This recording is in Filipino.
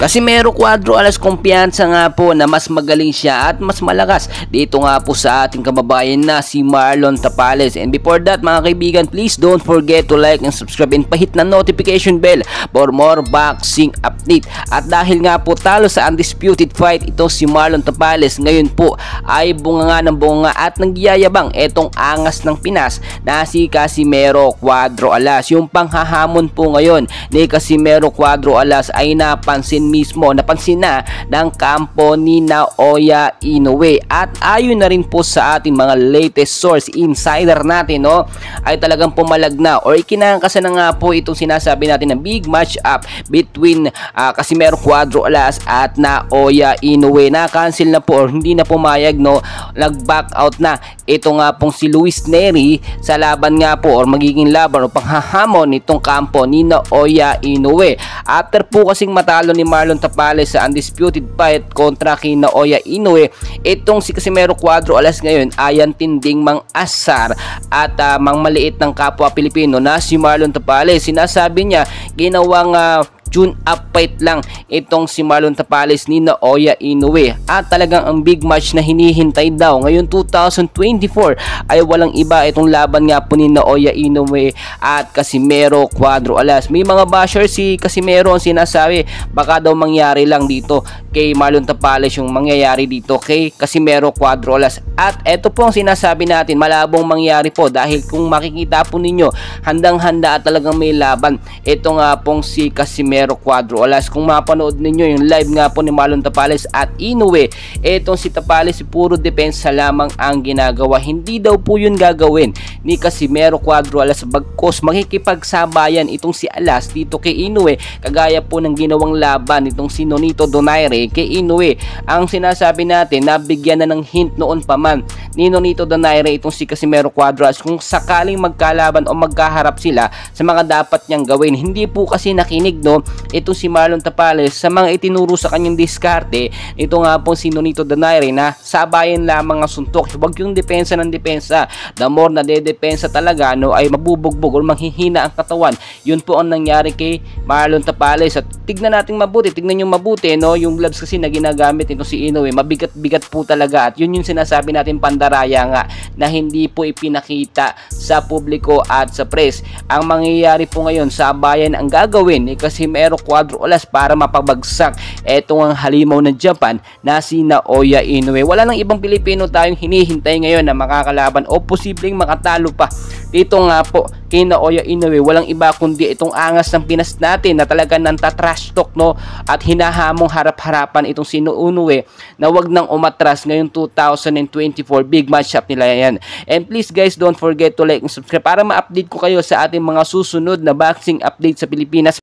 Casimero Cuadro Alas kumpiyansa nga po na mas magaling siya at mas malakas dito nga po sa ating kababayan na si Marlon Tapales. And before that mga kaibigan, please don't forget to like and subscribe and pahit na notification bell for more boxing update. At dahil nga po talo sa undisputed fight ito si Marlon Tapales, ngayon po ay bunga nga ng bunga at nagyayabang etong angas ng Pinas na si Casimero Cuadro Alas. Yung panghahamon po ngayon ni Casimero Cuadro Alas ay napansin na ng kampo ni Naoya Inoue. At ayon na rin po sa ating mga latest source insider natin, no, ay talagang pumalag na or ikinangkasa na nga po itong sinasabi natin na big match up between Casimero Cuadro Alas at Naoya Inoue. Na-cancel na po or hindi na pumayag, no, nag-back out na ito nga pong si Luis Nery sa laban nga po or magiging laban o panghahamon nitong kampo ni Naoya Inoue. After po kasing matalo ni Marlon Tapales sa undisputed fight kontra kay Naoya Inoue, itong si Casimero Cuadro Alas ngayon ay ang tinding mang-asar at mangmaliit ng kapwa Pilipino na si Marlon Tapales. Sinasabi niya ginawang June up fight lang itong si Marlon Tapales ni Naoya Inoue at talagang ang big match na hinihintay daw ngayon 2024 ay walang iba itong laban nga po ni Naoya Inoue at Casimero Cuadro Alas. May mga basher si Casimero ang sinasabi baka daw mangyari lang dito kay Marlon Tapales yung mangyayari dito kay Casimero Cuadro Alas. At eto po ang sinasabi natin, malabong mangyari po dahil kung makikita po ninyo handang-handa at talagang may laban ito nga pong si Casimero Cuadro Alas. Kung mapanood ninyo yung live nga po ni Marlon Tapales at Inoue, etong si Tapales puro depensa lamang ang ginagawa. Hindi daw po yun gagawin ni Casimero Cuadro Alas bagkos makikipagsabayan itong si Alas dito kay Inoue kagaya po ng ginawang laban itong si Nonito Donaire kay Inoue. Ang sinasabi natin, nabigyan na ng hint noon pa man ni Nonito Donaire itong si Casimero Cuadro Alas kung sakaling magkalaban o magkaharap sila sa mga dapat niyang gawin. Hindi po kasi nakinig, no, itong si Marlon Tapales sa mga itinuro sa kanyang diskarte. Ito nga po si Nonito Donaire na sabayan lamang ang suntok, huwag yung depensa ng depensa. The more na dedepensa talaga, no, ay mabubugbog o manghihina ang katawan. Yun po ang nangyari kay Marlon Tapales. At tignan natin mabuti, tignan nyo mabuti, no, yung gloves kasi na ginagamit ito si Inoue, mabigat-bigat po talaga. At yun yung sinasabi natin pandaraya nga na hindi po ipinakita sa publiko at sa press. Ang mangyayari po ngayon, sabayan ang gagawin ni Casimero Cuadro Alas para mapabagsak etong ang halimaw ng Japan na si Naoya Inoue. Wala nang ibang Pilipino tayong hinihintay ngayon na makakalaban o posibleng makatalo pa dito nga po kay Naoya Inoue. Walang iba kundi itong angas ng Pinas natin na talagang nantatrash talk, no, at hinahamong harap-harapan itong si Inoue na wag nang umatras ngayong 2024 big matchup nila yan. And please guys, don't forget to like and subscribe para ma-update ko kayo sa ating mga susunod na boxing update sa Pilipinas.